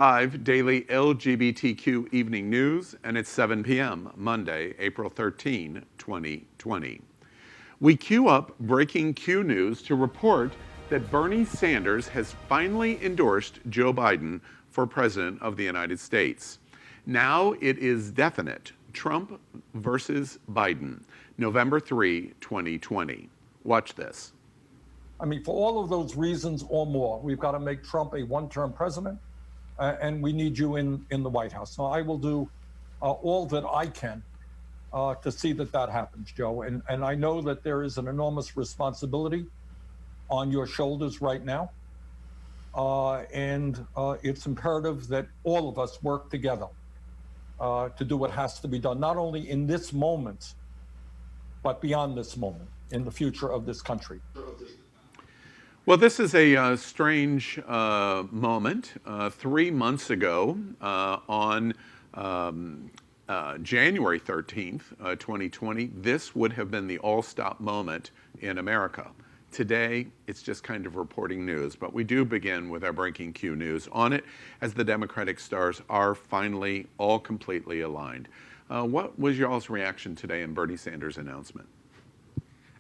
Live daily LGBTQ evening news, and it's 7 p.m. Monday, April 13, 2020. We queue up breaking Q news to report that Bernie Sanders has finally endorsed Joe Biden for President of the United States. Now it is definite. Trump versus Biden, November 3, 2020. Watch this. I mean, for all of those reasons or more, we've got to make Trump a one-term president. And we need you in the White House. So I will do all that I can to see that happens, Joe. And I know that there is an enormous responsibility on your shoulders right now. And it's imperative that all of us work together to do what has to be done, not only in this moment, but beyond this moment, in the future of this country. Well, this is a strange moment. 3 months ago, on January 13th, 2020, this would have been the all-stop moment in America. Today, it's just kind of reporting news, but we do begin with our breaking Q news on it, as the Democratic stars are finally all completely aligned. What was y'all's reaction today in Bernie Sanders' announcement?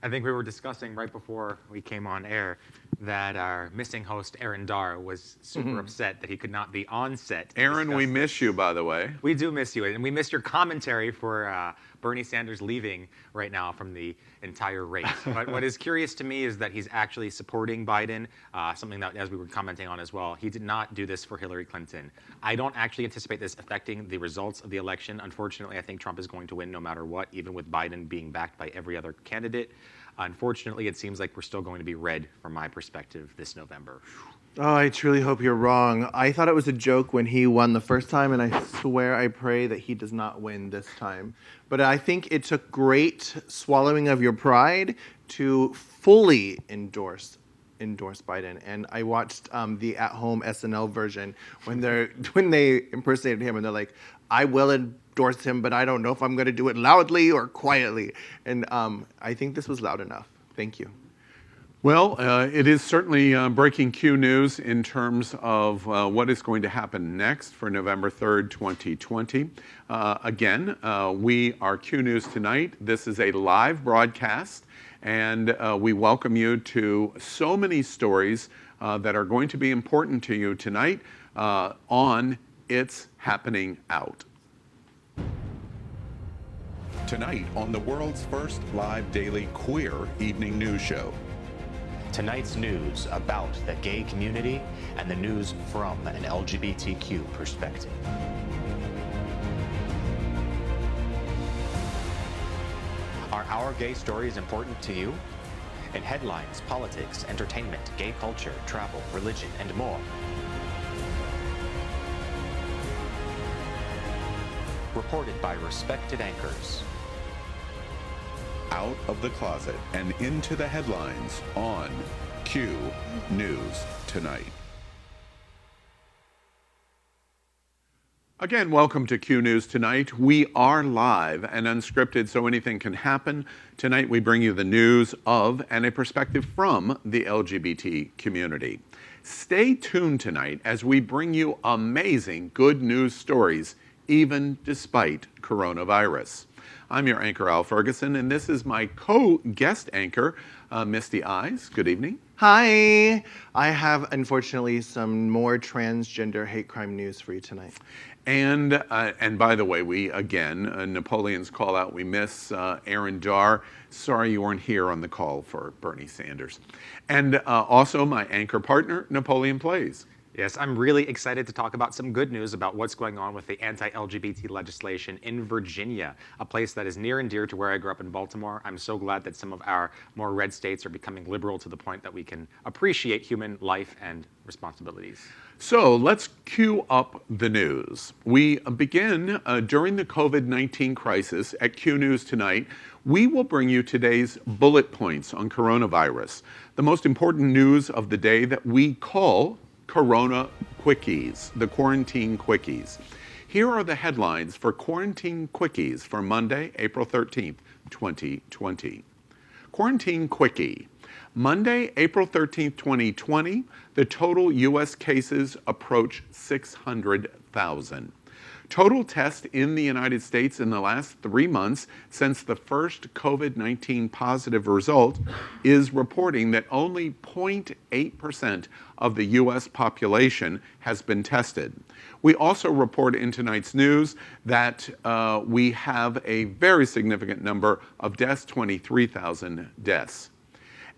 I think we were discussing right before we came on air that our missing host, Aaron Dar, was super upset that he could not be on set. Aaron, we miss you, by the way. We do miss you, and we miss your commentary for Bernie Sanders leaving right now from the entire race. But what is curious to me is that he's actually supporting Biden, something that, as we were commenting on as well, he did not do this for Hillary Clinton. I don't actually anticipate this affecting the results of the election. Unfortunately, I think Trump is going to win no matter what, even with Biden being backed by every other candidate. Unfortunately, it seems like we're still going to be red from my perspective this November. Oh, I truly hope you're wrong. I thought it was a joke when he won the first time, and I swear I pray that he does not win this time. But I think it took great swallowing of your pride to fully endorse Biden. And I watched the at-home SNL version when they impersonated him, and they're like, I will endorse him, but I don't know if I'm going to do it loudly or quietly. And I think this was loud enough. Thank you. Well, it is certainly breaking Q news in terms of what is going to happen next for November 3rd, 2020. Again, we are Q News Tonight. This is a live broadcast, and we welcome you to so many stories that are going to be important to you tonight on It's Happening Out. Tonight on the world's first live daily queer evening news show. Tonight's news about the gay community and the news from an LGBTQ perspective. Are our gay stories important to you? In headlines, politics, entertainment, gay culture, travel, religion, and more. Reported by respected anchors. Out of the closet and into the headlines on Q News Tonight. Again, welcome to Q News Tonight. We are live and unscripted, so anything can happen. Tonight we bring you the news of and a perspective from the LGBT community. Stay tuned tonight as we bring you amazing good news stories, even despite coronavirus. I'm your anchor, Al Ferguson, and this is my co-guest anchor, Misty Eyes. Good evening. Hi. I have, unfortunately, some more transgender hate crime news for you tonight. And by the way, we, again, Napoleon's call out, we miss Aaron Dar. Sorry you weren't here on the call for Bernie Sanders. And also my anchor partner, Napoleon Plays. Yes, I'm really excited to talk about some good news about what's going on with the anti-LGBT legislation in Virginia, a place that is near and dear to where I grew up in Baltimore. I'm so glad that some of our more red states are becoming liberal to the point that we can appreciate human life and responsibilities. So let's cue up the news. We begin during the COVID-19 crisis at Q News Tonight. We will bring you today's bullet points on coronavirus, the most important news of the day that we call Corona Quickies, the Quarantine Quickies. Here are the headlines for Quarantine Quickies for Monday, April 13th, 2020. Quarantine Quickie. Monday, April 13th, 2020, the total U.S. cases approach 600,000. Total tests in the United States in the last 3 months since the first COVID-19 positive result is reporting that only 0.8% of the U.S. population has been tested. We also report in tonight's news that we have a very significant number of deaths, 23,000 deaths.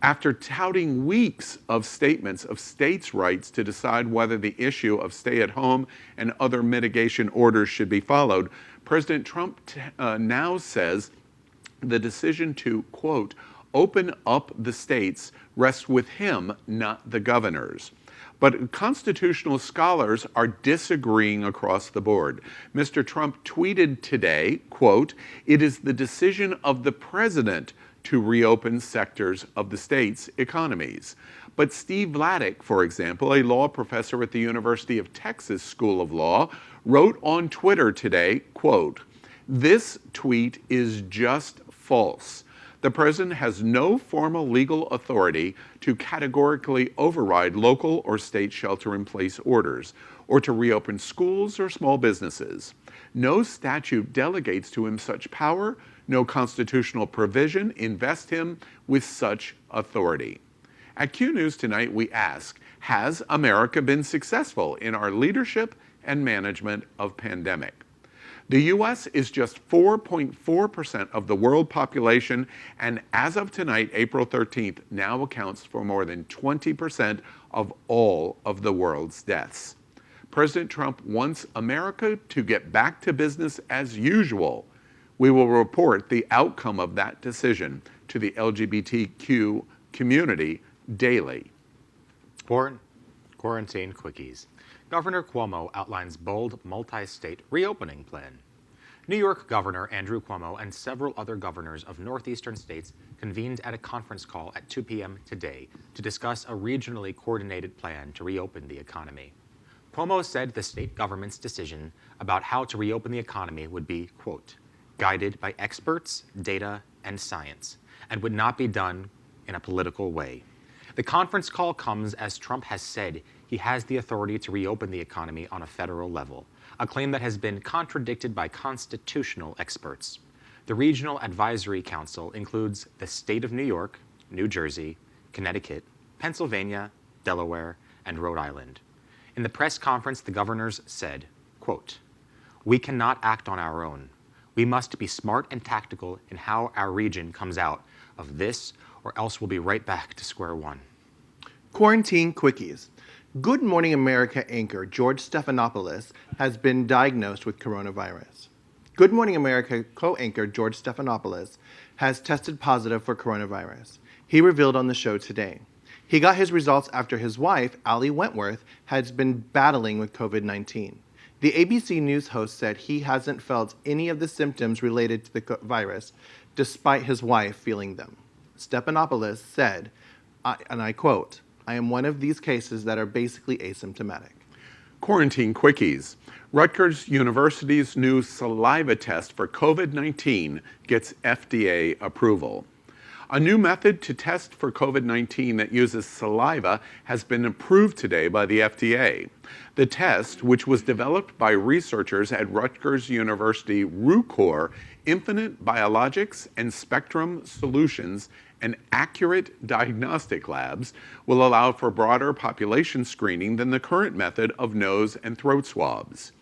After touting weeks of statements of states' rights to decide whether the issue of stay-at-home and other mitigation orders should be followed, President Trump now says the decision to, quote, open up the states rests with him, not the governors. But constitutional scholars are disagreeing across the board. Mr. Trump tweeted today, quote, it is the decision of the president to reopen sectors of the state's economies. But Steve Vladeck, for example, a law professor at the University of Texas School of Law, wrote on Twitter today, quote, this tweet is just false. The president has no formal legal authority to categorically override local or state shelter-in-place orders, or to reopen schools or small businesses. No statute delegates to him such power. No constitutional provision invests him with such authority. At Q News tonight, we ask, has America been successful in our leadership and management of pandemic? The U.S. is just 4.4% of the world population, and as of tonight, April 13th, now accounts for more than 20% of all of the world's deaths. President Trump wants America to get back to business as usual. We will report the outcome of that decision to the LGBTQ community daily. Quarantine quickies. Governor Cuomo outlines bold multi-state reopening plan. New York Governor Andrew Cuomo and several other governors of northeastern states convened at a conference call at 2 p.m. today to discuss a regionally coordinated plan to reopen the economy. Cuomo said the state government's decision about how to reopen the economy would be, quote, guided by experts, data, and science, and would not be done in a political way. The conference call comes as Trump has said he has the authority to reopen the economy on a federal level, a claim that has been contradicted by constitutional experts. The Regional Advisory Council includes the state of New York, New Jersey, Connecticut, Pennsylvania, Delaware, and Rhode Island. In the press conference, the governors said, quote, we cannot act on our own. We must be smart and tactical in how our region comes out of this, or else we'll be right back to square one. Quarantine quickies. Good Morning America anchor George Stephanopoulos has been diagnosed with coronavirus. Good Morning America co-anchor George Stephanopoulos has tested positive for coronavirus. He revealed on the show today. He got his results after his wife, Allie Wentworth, has been battling with COVID-19. The ABC News host said he hasn't felt any of the symptoms related to the virus, despite his wife feeling them. Stephanopoulos said, and I quote, I am one of these cases that are basically asymptomatic. Quarantine quickies. Rutgers University's new saliva test for COVID-19 gets FDA approval. A new method to test for COVID-19 that uses saliva has been approved today by the FDA. The test, which was developed by researchers at Rutgers University RUCOR, Infinite Biologics and Spectrum Solutions, and Accurate Diagnostic Labs, will allow for broader population screening than the current method of nose and throat swabs.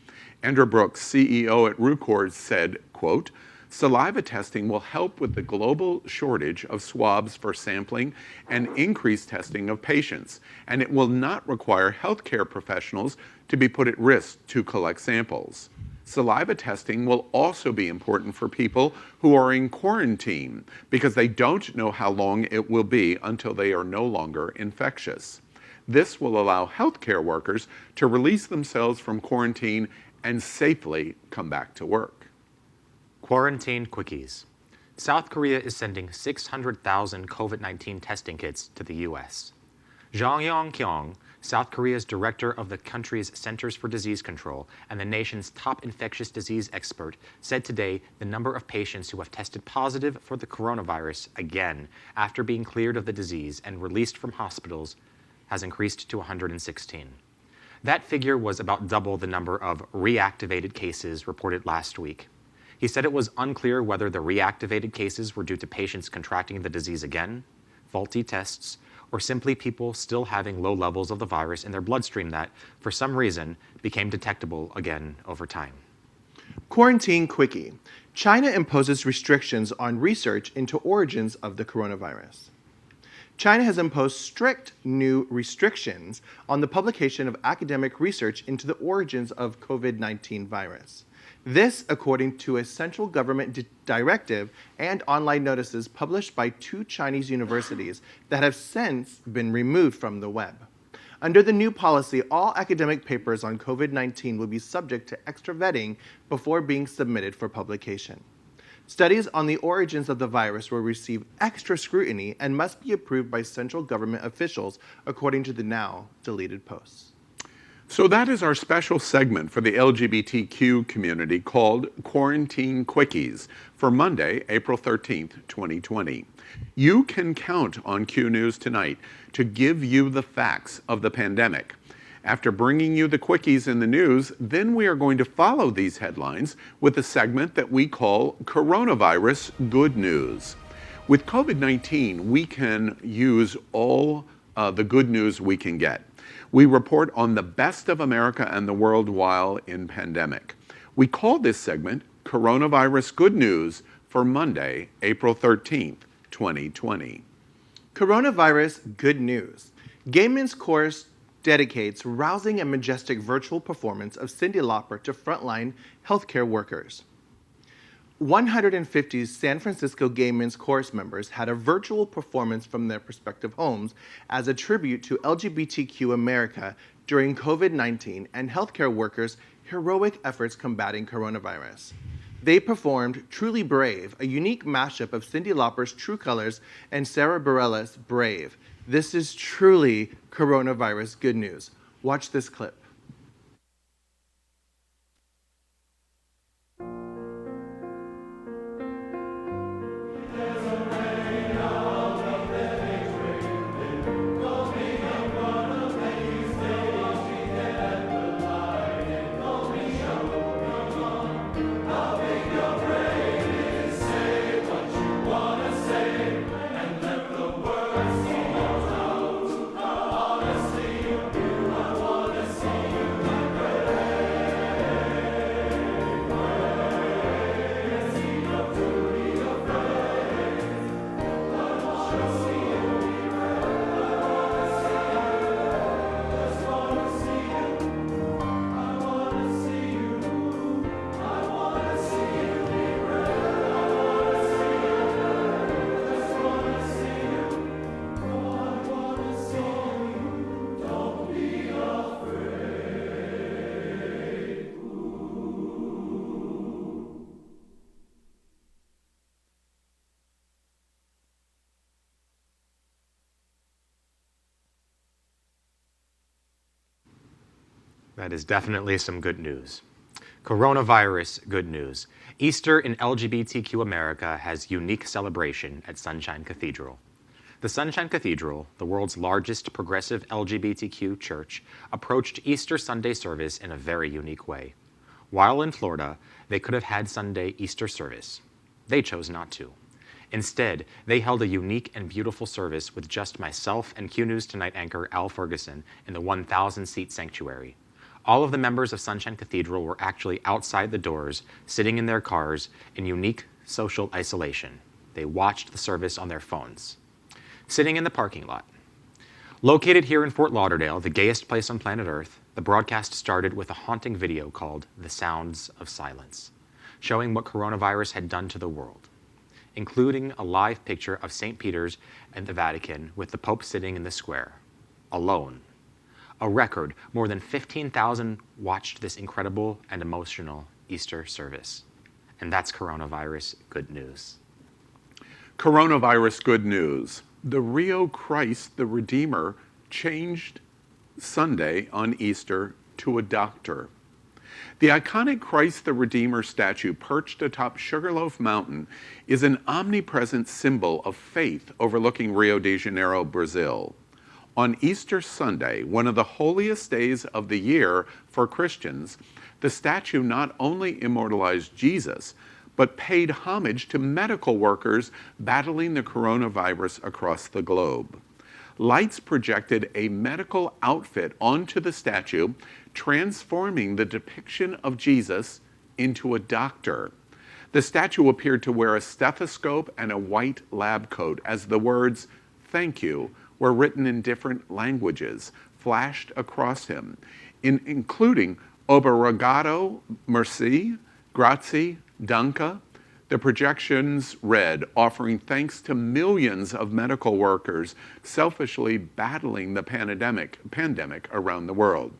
Andrew Brooks, CEO at RUCOR, said, quote, saliva testing will help with the global shortage of swabs for sampling and increase testing of patients, and it will not require healthcare professionals to be put at risk to collect samples. Saliva testing will also be important for people who are in quarantine because they don't know how long it will be until they are no longer infectious. This will allow healthcare workers to release themselves from quarantine and safely come back to work. Quarantine quickies. South Korea is sending 600,000 COVID-19 testing kits to the U.S. Jang Yong-kyung South Korea's director of the country's Centers for Disease Control and the nation's top infectious disease expert said today the number of patients who have tested positive for the coronavirus again after being cleared of the disease and released from hospitals has increased to 116. That figure was about double the number of reactivated cases reported last week. He said it was unclear whether the reactivated cases were due to patients contracting the disease again, faulty tests, or simply people still having low levels of the virus in their bloodstream that, for some reason, became detectable again over time. Quarantine quickie. China imposes restrictions on research into origins of the coronavirus. China has imposed strict new restrictions on the publication of academic research into the origins of COVID-19 virus. This, according to a central government directive and online notices published by 2 Chinese universities that have since been removed from the web. Under the new policy, all academic papers on COVID-19 will be subject to extra vetting before being submitted for publication. Studies on the origins of the virus will receive extra scrutiny and must be approved by central government officials, according to the now deleted posts. So that is our special segment for the LGBTQ community called Quarantine Quickies for Monday, April 13th, 2020. You can count on Q News tonight to give you the facts of the pandemic. After bringing you the quickies in the news, then we are going to follow these headlines with a segment that we call Coronavirus Good News. With COVID-19, we can use all the good news we can get. We report on the best of America and the world while in pandemic. We call this segment Coronavirus Good News for Monday, April 13th, 2020. Coronavirus Good News. Gay Men's Chorus dedicates rousing and majestic virtual performance of Cyndi Lauper to frontline healthcare workers. 150 San Francisco Gay Men's Chorus members had a virtual performance from their respective homes as a tribute to LGBTQ America during COVID-19 and healthcare workers' heroic efforts combating coronavirus. They performed Truly Brave, a unique mashup of Cyndi Lauper's True Colors and Sarah Bareilles' Brave. This is truly coronavirus good news. Watch this clip. That is definitely some good news. Coronavirus good news. Easter in LGBTQ America has unique celebration at Sunshine Cathedral. The Sunshine Cathedral, the world's largest progressive LGBTQ church, approached Easter Sunday service in a very unique way. While in Florida, they could have had Sunday Easter service. They chose not to. Instead, they held a unique and beautiful service with just myself and Q News Tonight anchor Al Ferguson in the 1,000-seat sanctuary. All of the members of Sunshine Cathedral were actually outside the doors, sitting in their cars in unique social isolation. They watched the service on their phones. Sitting in the parking lot. Located here in Fort Lauderdale, the gayest place on planet Earth, the broadcast started with a haunting video called The Sounds of Silence, showing what coronavirus had done to the world, including a live picture of St. Peter's and the Vatican with the Pope sitting in the square, alone. A record, more than 15,000 watched this incredible and emotional Easter service. And that's coronavirus good news. Coronavirus good news. The Rio Christ, the Redeemer, changed Sunday on Easter to a doctor. The iconic Christ the Redeemer statue perched atop Sugarloaf Mountain is an omnipresent symbol of faith overlooking Rio de Janeiro, Brazil. On Easter Sunday, one of the holiest days of the year for Christians, the statue not only immortalized Jesus, but paid homage to medical workers battling the coronavirus across the globe. Lights projected a medical outfit onto the statue, transforming the depiction of Jesus into a doctor. The statue appeared to wear a stethoscope and a white lab coat as the words, "Thank you," were written in different languages, flashed across him, including Obrigado, merci, grazie, danke. The projections read, offering thanks to millions of medical workers selfishly battling the pandemic around the world.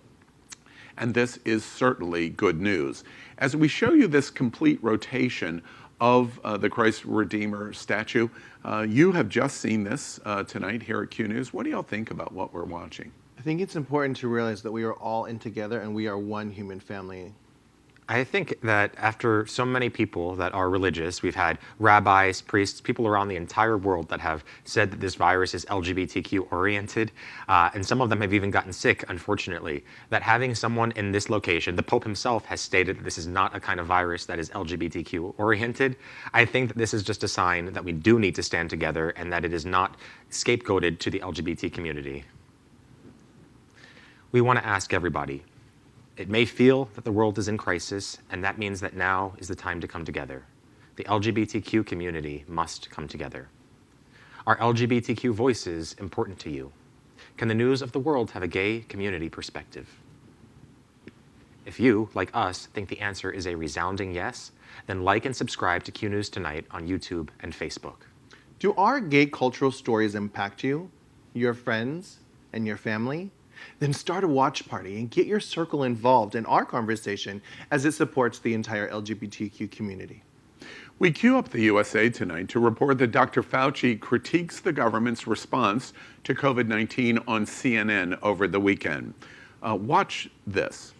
And this is certainly good news. As we show you this complete rotation of the Christ Redeemer statue, you have just seen this tonight here at Q News. What do y'all think about what we're watching? I think it's important to realize that we are all in together and we are one human family. I think that after so many people that are religious, we've had rabbis, priests, people around the entire world that have said that this virus is LGBTQ oriented, and some of them have even gotten sick, unfortunately, that having someone in this location, the Pope himself has stated that this is not a kind of virus that is LGBTQ oriented. I think that this is just a sign that we do need to stand together and that it is not scapegoated to the LGBT community. We want to ask everybody. It may feel that the world is in crisis, and that means that now is the time to come together. The LGBTQ community must come together. Are LGBTQ voices important to you? Can the news of the world have a gay community perspective? If you, like us, think the answer is a resounding yes, then like and subscribe to Q News Tonight on YouTube and Facebook. Do our gay cultural stories impact you, your friends, and your family? Then start a watch party and get your circle involved in our conversation as it supports the entire LGBTQ community. We queue up the USA Tonight to report that Dr. Pouchy critiques the government's response to COVID-19 on CNN over the weekend. Watch this.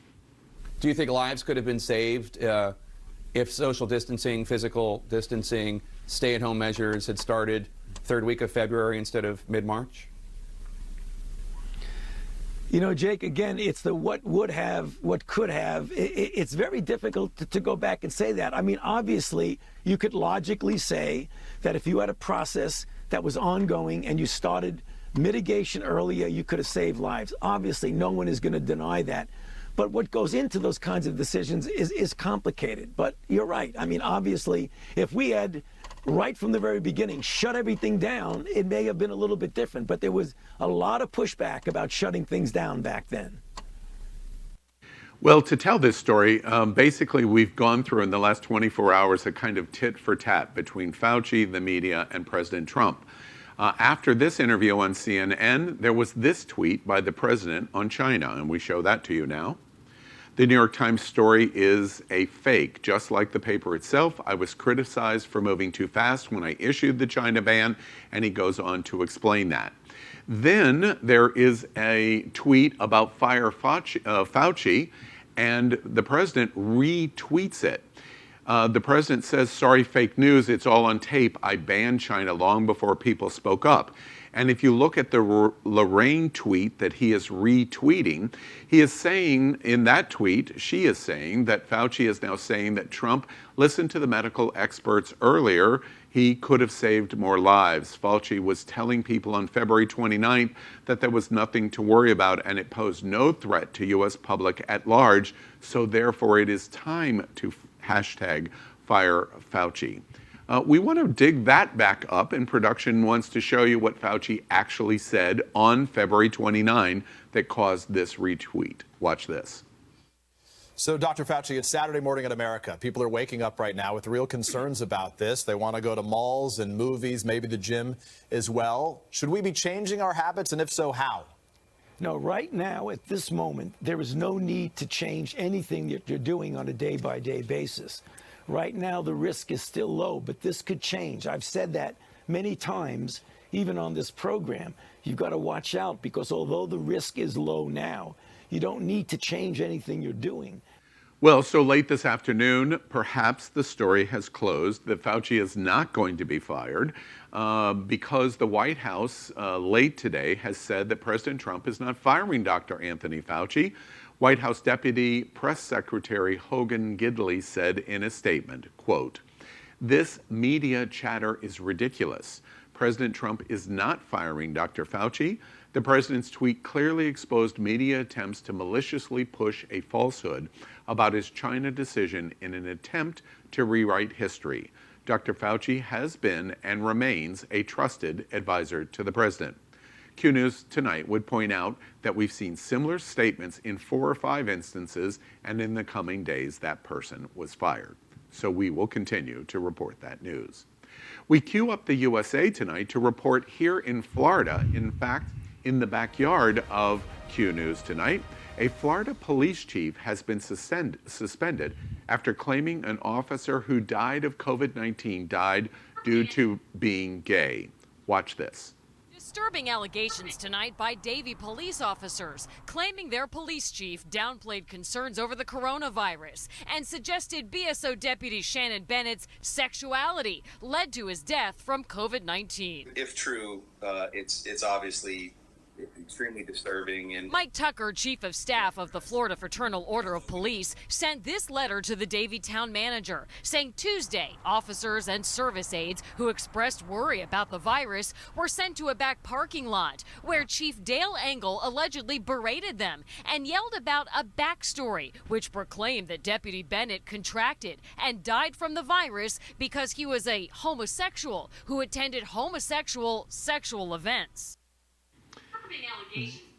Do you think lives could have been saved if social distancing, physical distancing, stay-at-home measures had started third week of February instead of mid-March? You know, Jake, again, it's the what would have, what could have. It's very difficult to go back and say that. I mean, obviously, you could logically say that if you had a process that was ongoing and you started mitigation earlier, you could have saved lives. Obviously, no one is going to deny that. But what goes into those kinds of decisions is complicated. But you're right. I mean, obviously, if we had right from the very beginning shut everything down, it may have been a little bit different. But there was a lot of pushback about shutting things down back then. Well, to tell this story, basically we've gone through in the last 24 hours a kind of tit for tat between Fauci, the media, and President Trump. After this interview on CNN, there was this tweet by the president on China, and we show that to you now. The New York Times story is a fake. Just like the paper itself, I was criticized for moving too fast when I issued the China ban, and he goes on to explain that. Then there is a tweet about Fire Fauci, and the president retweets it. The president says, sorry, fake news, it's all on tape. I banned China long before people spoke up. And if you look at the Lorraine tweet that he is retweeting, he is saying in that tweet, she is saying that Fauci is now saying that Trump listened to the medical experts earlier. He could have saved more lives. Fauci was telling people on February 29th that there was nothing to worry about and it posed no threat to U.S. public at large. So therefore it is time to hashtag fire Fauci. We want to dig that back up, and production wants to show you what Fauci actually said on February 29 that caused this retweet. Watch this. So, Dr. Pouchy, it's Saturday morning in America. People are waking up right now with real concerns about this. They want to go to malls and movies, maybe the gym as well. Should we be changing our habits, and if so, how? No, right now, at this moment, there is no need to change anything that you're doing on a day-by-day basis. Right now, the risk is still low, but this could change. I've said that many times. even on this program, you've got to watch out, because although the risk is low now, you don't need to change anything you're doing. Well, so late this afternoon, perhaps the story has closed that Fauci is not going to be fired because the White House late today has said that President Trump is not firing Dr. Anthony Fauci. White House Deputy Press Secretary Hogan Gidley said in a statement, quote, "This media chatter is ridiculous. President Trump is not firing Dr. Fauci. The president's tweet clearly exposed media attempts to maliciously push a falsehood about his China decision in an attempt to rewrite history. Dr. Fauci has been and remains a trusted advisor to the president." Q News Tonight would point out that we've seen similar statements in 4 or 5 instances, and in the coming days, that person was fired. So we will continue to report that news. We queue up the USA Tonight to report here in Florida, in fact, in the backyard of Q News Tonight, a Florida police chief has been suspended after claiming an officer who died of COVID-19 died due to being gay. Watch this. Disturbing allegations tonight by Davie police officers claiming their police chief downplayed concerns over the coronavirus and suggested BSO Deputy Shannon Bennett's sexuality led to his death from COVID-19. If true, it's obviously extremely disturbing. And Mike Tucker, chief of staff of the Florida Fraternal Order of Police, sent this letter to the Davie town manager saying Tuesday officers and service aides who expressed worry about the virus were sent to a back parking lot where Chief Dale Engel allegedly berated them and yelled about a backstory which proclaimed that Deputy Bennett contracted and died from the virus because he was a homosexual who attended homosexual sexual events.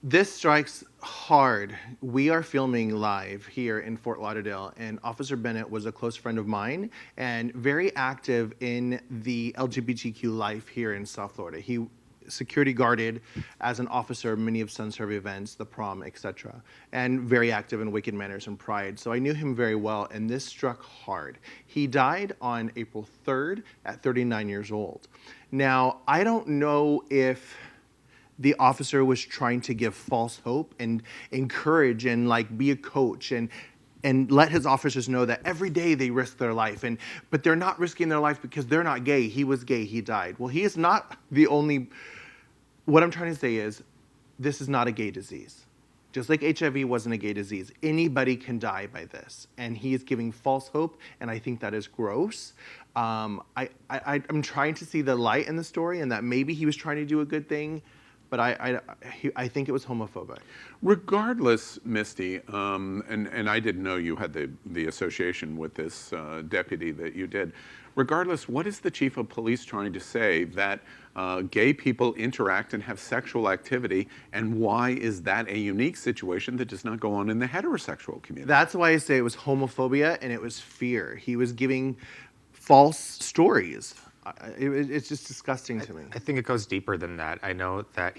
This strikes hard. We are filming live here in Fort Lauderdale, and Officer Bennett was a close friend of mine and very active in the LGBTQ life here in South Florida. He security guarded as an officer many of Sun Survey events, the prom, etc., and very active in Wicked Manners and Pride. So I knew him very well, and this struck hard. He died on April 3rd at 39 years old. Now, I don't know if the officer was trying to give false hope and encourage and like be a coach and let his officers know that every day they risk their life, but they're not risking their life because they're not gay. He was gay, he died. Well, he is not the only. What I'm trying to say is this is not a gay disease. Just like HIV wasn't a gay disease, anybody can die by this. And he is giving false hope, and I think that is gross. I'm trying to see the light in the story and that maybe he was trying to do a good thing, but I think it was homophobic. Regardless, Misty, and I didn't know you had the association with this deputy that you did. Regardless, what is the chief of police trying to say that gay people interact and have sexual activity, and why is that a unique situation that does not go on in the heterosexual community? That's why I say it was homophobia and it was fear. He was giving false stories. It's just disgusting to me. I think it goes deeper than that. I know that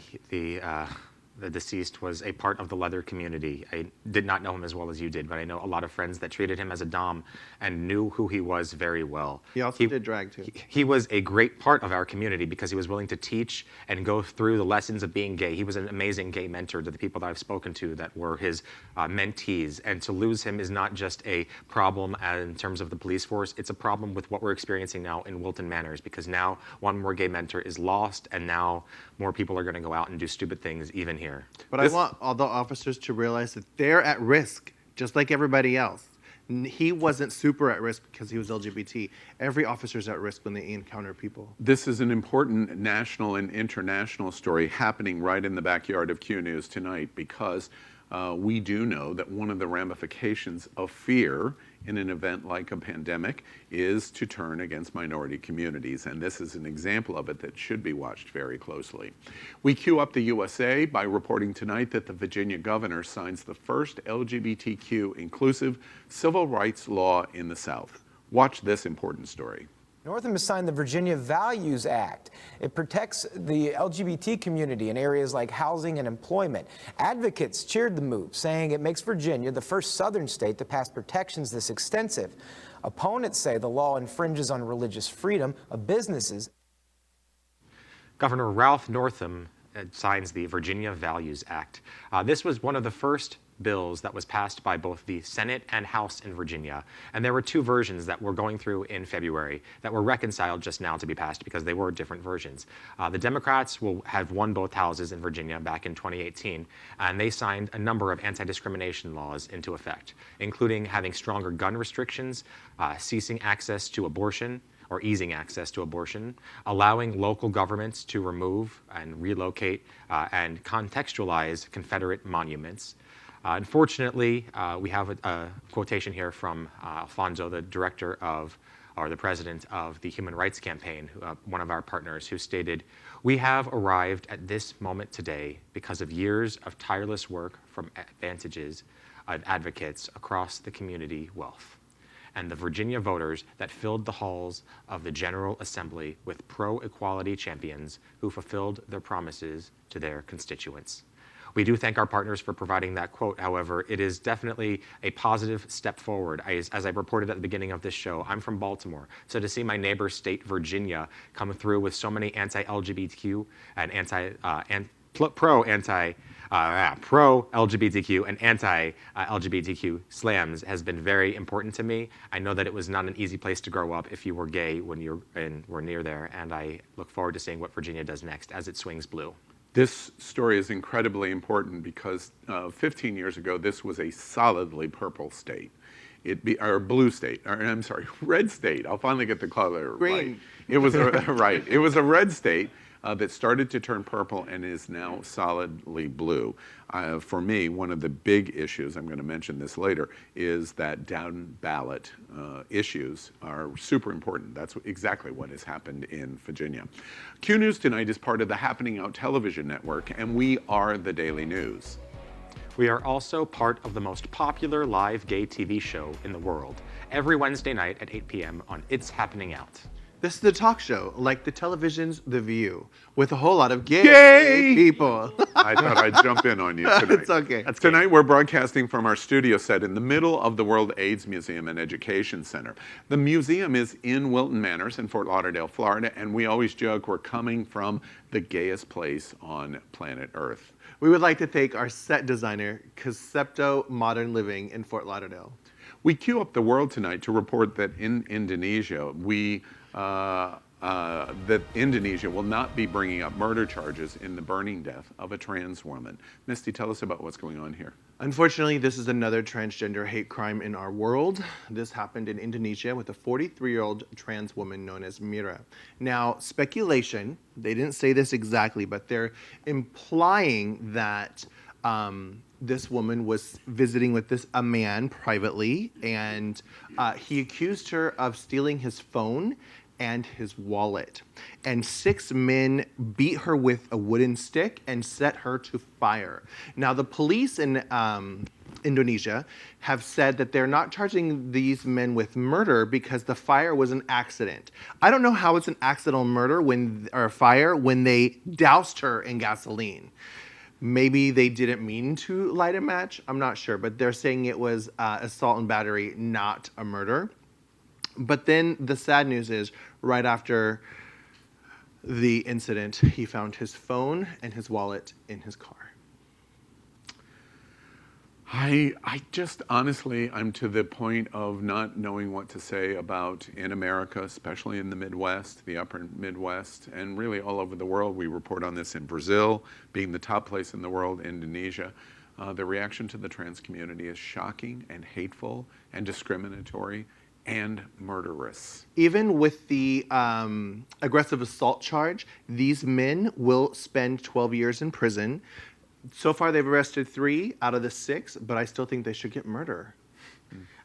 the deceased was a part of the leather community. I did not know him as well as you did, but I know a lot of friends that treated him as a dom and knew who he was very well. He also did drag too. He was a great part of our community because he was willing to teach and go through the lessons of being gay. He was an amazing gay mentor to the people that I've spoken to that were his mentees. And to lose him is not just a problem in terms of the police force, it's a problem with what we're experiencing now in Wilton Manors, because now one more gay mentor is lost, and now more people are going to go out and do stupid things even here. But I want all the officers to realize that they're at risk, just like everybody else. He wasn't super at risk because he was LGBT. Every officer's at risk when they encounter people. This is an important national and international story happening right in the backyard of Q News Tonight, because we do know that one of the ramifications of fear in an event like a pandemic is to turn against minority communities, and this is an example of it that should be watched very closely. We cue up the USA by reporting tonight that the Virginia governor signs the first LGBTQ inclusive civil rights law in the South. Watch this important story. Northam has signed the Virginia Values Act. It protects the LGBT community in areas like housing and employment. Advocates cheered the move, saying it makes Virginia the first southern state to pass protections this extensive. Opponents say the law infringes on religious freedom of businesses. Governor Ralph Northam signs the Virginia Values Act. This was one of the first bills that was passed by both the Senate and House in Virginia. And there were two versions that we're going through in February that were reconciled just now to be passed because they were different versions. The Democrats will have won both houses in Virginia back in 2018, and they signed a number of anti-discrimination laws into effect, including having stronger gun restrictions, ceasing access to abortion, or easing access to abortion, allowing local governments to remove and relocate and contextualize Confederate monuments. Unfortunately, we have a quotation here from Alfonso, the director of, or the president of the Human Rights Campaign, one of our partners, who stated, "We have arrived at this moment today because of years of tireless work from advocates across the community wealth, and the Virginia voters that filled the halls of the General Assembly with pro-equality champions who fulfilled their promises to their constituents." We do thank our partners for providing that quote. However, it is definitely a positive step forward. As I reported at the beginning of this show, I'm from Baltimore. So to see my neighbor state, Virginia, come through with so many anti-LGBTQ and pro-LGBTQ and anti-LGBTQ slams has been very important to me. I know that it was not an easy place to grow up if you were gay when you were near there, and I look forward to seeing what Virginia does next as it swings blue. This story is incredibly important because 15 years ago, this was a solidly purple state. Or blue state, or I'm sorry, red state. I'll finally get the color right. It was right. It was a red state that started to turn purple and is now solidly blue. For me, one of the big issues, I'm going to mention this later, is that down ballot issues are super important. That's exactly what has happened in Virginia. Q News Tonight is part of the Happening Out television network, and we are the Daily News. We are also part of the most popular live gay TV show in the world, every Wednesday night at 8 p.m. on It's Happening Out. This is the talk show, like the television's The View, with a whole lot of gay people. I thought I'd jump in on you tonight. It's okay. Tonight we're broadcasting from our studio set in the middle of the World AIDS Museum and Education Center. The museum is in Wilton Manors in Fort Lauderdale, Florida, and we always joke we're coming from the gayest place on planet Earth. We would like to thank our set designer, Concepto Modern Living in Fort Lauderdale. We queue up the world tonight to report that in Indonesia, that Indonesia will not be bringing up murder charges in the burning death of a trans woman. Misty, tell us about what's going on here. Unfortunately, this is another transgender hate crime in our world. This happened in Indonesia with a 43-year-old trans woman known as Mira. Now, speculation, they didn't say this exactly, but they're implying that this woman was visiting with a man privately, and he accused her of stealing his phone and his wallet. And 6 men beat her with a wooden stick and set her to fire. Now, the police in Indonesia have said that they're not charging these men with murder because the fire was an accident. I don't know how it's an accidental murder or fire when they doused her in gasoline. Maybe they didn't mean to light a match. I'm not sure, but they're saying it was assault and battery, not a murder. But then the sad news is, right after the incident, he found his phone and his wallet in his car. I just, honestly, I'm to the point of not knowing what to say about in America, especially in the Midwest, the upper Midwest, and really all over the world. We report on this in Brazil, being the top place in the world, Indonesia. The reaction to the trans community is shocking and hateful and discriminatory and murderous. Even with the aggressive assault charge, these men will spend 12 years in prison. So far, they've arrested 3 out of the 6, but I still think they should get murder.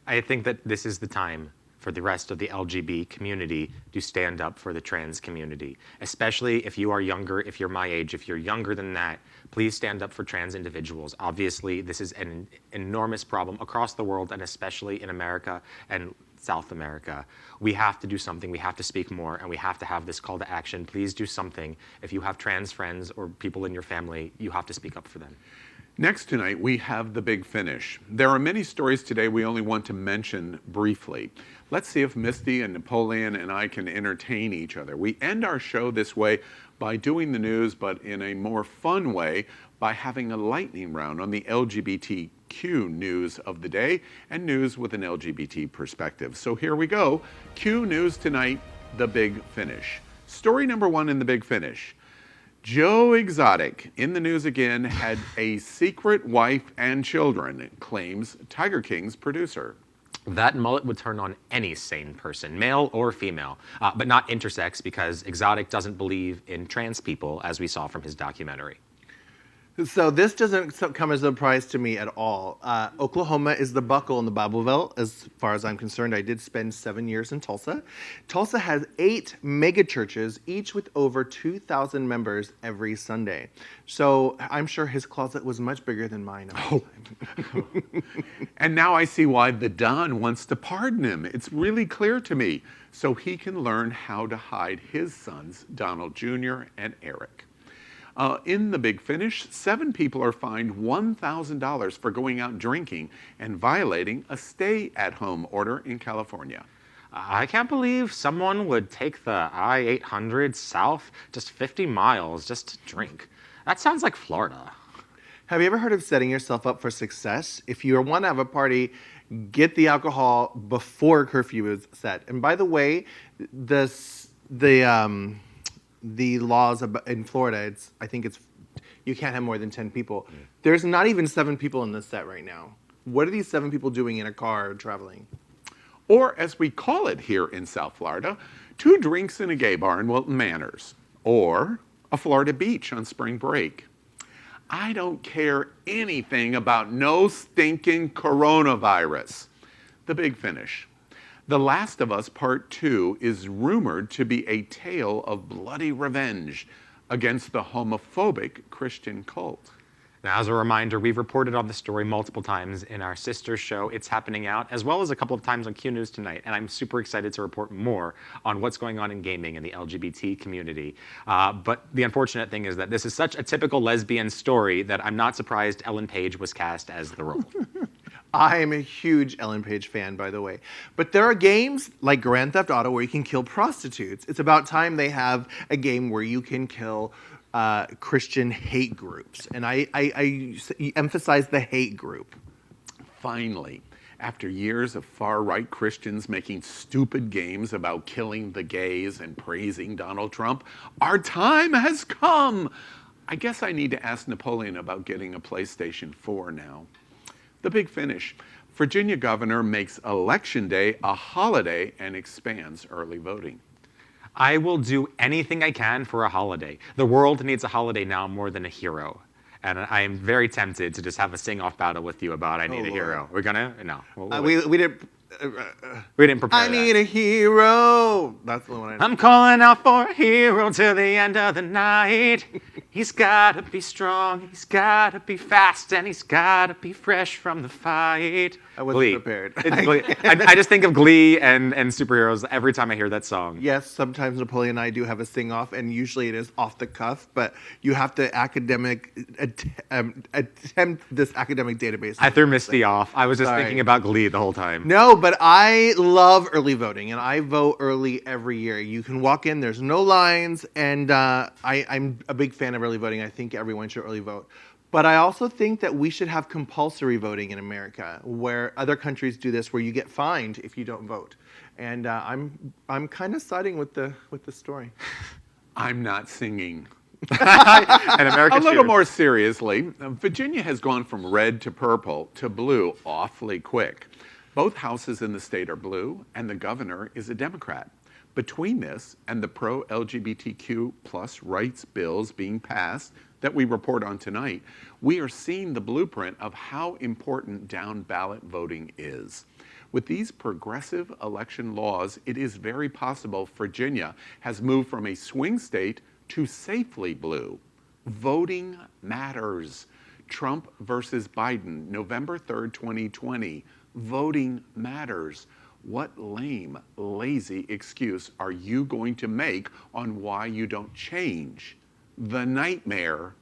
I think that this is the time for the rest of the LGBT community to stand up for the trans community, especially if you are younger, if you're my age, if you're younger than that, please stand up for trans individuals. Obviously, this is an enormous problem across the world, and especially in America and South America. We have to do something, we have to speak more, and we have to have this call to action. Please do something. If you have trans friends or people in your family, you have to speak up for them. Next tonight, we have the big finish. There are many stories today we only want to mention briefly. Let's see if Misty and Napoleon and I can entertain each other. We end our show this way by doing the news, but in a more fun way, by having a lightning round on the LGBTQ news of the day and news with an LGBT perspective. So here we go. Q News tonight, the big finish. Story number one in the big finish. Joe Exotic, in the news again, had a secret wife and children, claims Tiger King's producer. That mullet would turn on any sane person, male or female, but not intersex, because Exotic doesn't believe in trans people, as we saw from his documentary. So this doesn't come as a surprise to me at all. Oklahoma is the buckle in the Bible Belt, as far as I'm concerned. I did spend 7 years in Tulsa. Tulsa has 8 mega churches, each with over 2,000 members every Sunday. So I'm sure his closet was much bigger than mine. And now I see why the Don wants to pardon him. It's really clear to me. So he can learn how to hide his sons, Donald Jr. and Eric. In the big finish, 7 people are fined $1,000 for going out drinking and violating a stay-at-home order in California. I can't believe someone would take the I-800 south just 50 miles just to drink. That sounds like Florida. Have you ever heard of setting yourself up for success? If you want to have a party, get the alcohol before curfew is set. And by the way, the laws in Florida, I think you can't have more than 10 people. Yeah. There's not even 7 people in this set right now. What are these 7 people doing in a car traveling? Or, as we call it here in South Florida, 2 drinks in a gay bar in Wilton Manors. Or a Florida beach on spring break. I don't care anything about no stinking coronavirus. The big finish. The Last of Us Part 2 is rumored to be a tale of bloody revenge against the homophobic Christian cult. Now, as a reminder, we've reported on the story multiple times in our sister show, It's Happening Out, as well as a couple of times on Q News Tonight, and I'm super excited to report more on what's going on in gaming in the LGBT community. But the unfortunate thing is that this is such a typical lesbian story that I'm not surprised Ellen Page was cast as the role. I am a huge Ellen Page fan, by the way. But there are games like Grand Theft Auto where you can kill prostitutes. It's about time they have a game where you can kill Christian hate groups. And I emphasize the hate group. Finally, after years of far-right Christians making stupid games about killing the gays and praising Donald Trump, our time has come. I guess I need to ask Napoleon about getting a PlayStation 4 now. The big finish. Virginia governor makes Election Day a holiday and expands early voting. I will do anything I can for a holiday. The world needs a holiday now more than a hero. And I am very tempted to just have a sing-off battle with you about I need a hero. We're gonna? No. We didn't prepare I need a hero. That's the one I know. I'm calling out for a hero till the end of the night. He's gotta be strong, he's gotta be fast, and he's gotta be fresh from the fight. I wasn't prepared. Glee. I just think of Glee and superheroes every time I hear that song. Yes, sometimes Napoleon and I do have a sing-off, and usually it is off the cuff, but you have to attempt this academic database. I threw Misty off. I was just thinking about Glee the whole time. No, but I love early voting, and I vote early every year. You can walk in, there's no lines, and I'm a big fan of early voting. I think everyone should early vote. But I also think that we should have compulsory voting in America, where other countries do this, where you get fined if you don't vote. And I'm kind of siding with the story. I'm not singing. And America a little more seriously, Virginia has gone from red to purple to blue awfully quick. Both houses in the state are blue, and the governor is a Democrat. Between this and the pro-LGBTQ plus rights bills being passed that we report on tonight, we are seeing the blueprint of how important down-ballot voting is. With these progressive election laws, it is very possible Virginia has moved from a swing state to safely blue. Voting matters. Trump versus Biden, November 3rd, 2020. Voting matters. What lame, lazy excuse are you going to make on why you don't change the nightmare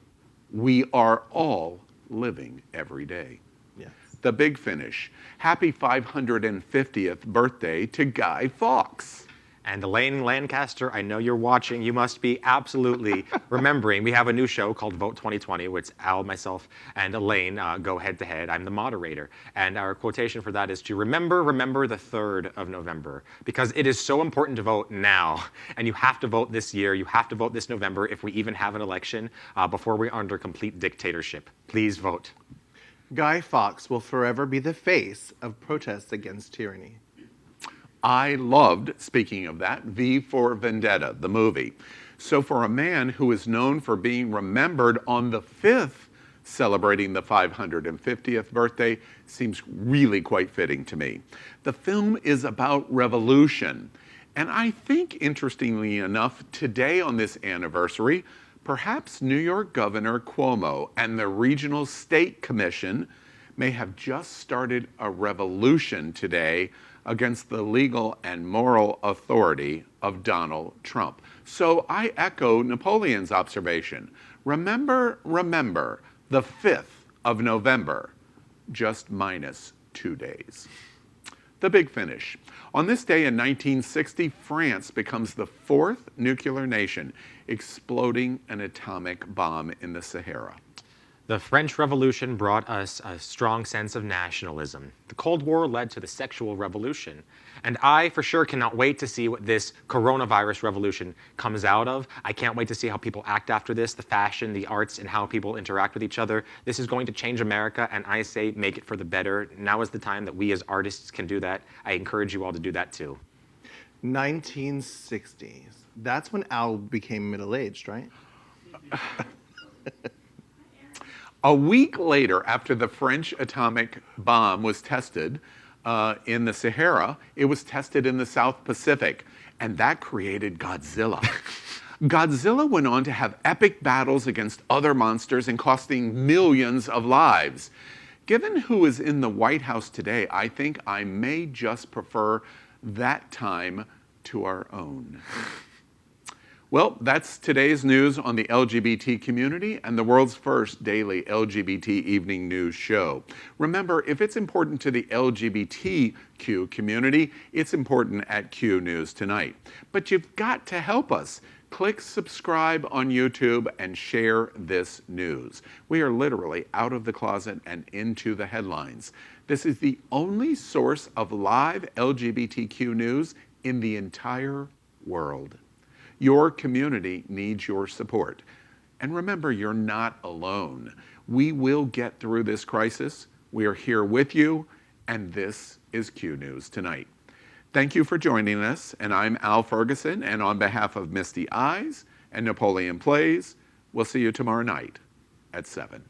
we are all living every day? Yes. The big finish. Happy 550th birthday to Guy Fawkes. And Elaine Lancaster, I know you're watching. You must be absolutely remembering. We have a new show called Vote 2020, which Al, myself, and Elaine go head-to-head. I'm the moderator. And our quotation for that is to remember the 3rd of November. Because it is so important to vote now. And you have to vote this year. You have to vote this November if we even have an election before we're under complete dictatorship. Please vote. Guy Fawkes will forever be the face of protests against tyranny. I loved, speaking of that, V for Vendetta, the movie. So for a man who is known for being remembered on the 5th, celebrating the 550th birthday, seems really quite fitting to me. The film is about revolution. And I think, interestingly enough, today on this anniversary, perhaps New York Governor Cuomo and the Regional State Commission may have just started a revolution today against the legal and moral authority of Donald Trump. So I echo Napoleon's observation. Remember, the 5th of November, just minus 2 days. The big finish. On this day in 1960, France becomes the 4th nuclear nation, exploding an atomic bomb in the Sahara. The French Revolution brought us a strong sense of nationalism. The Cold War led to the sexual revolution. And I, for sure, cannot wait to see what this coronavirus revolution comes out of. I can't wait to see how people act after this, the fashion, the arts, and how people interact with each other. This is going to change America, and I say make it for the better. Now is the time that we as artists can do that. I encourage you all to do that too. 1960s. That's when Al became middle-aged, right? A week later, after the French atomic bomb was tested in the Sahara, it was tested in the South Pacific, and that created Godzilla. Godzilla went on to have epic battles against other monsters and costing millions of lives. Given who is in the White House today, I think I may just prefer that time to our own. Well, that's today's news on the LGBT community and the world's first daily LGBT evening news show. Remember, if it's important to the LGBTQ community, it's important at Q News Tonight. But you've got to help us. Click subscribe on YouTube and share this news. We are literally out of the closet and into the headlines. This is the only source of live LGBTQ news in the entire world. Your community needs your support. And remember, you're not alone. We will get through this crisis. We are here with you, and this is Q News Tonight. Thank you for joining us, and I'm Al Ferguson, and on behalf of Misty Eyes and Napoleon Plays, we'll see you tomorrow night at 7.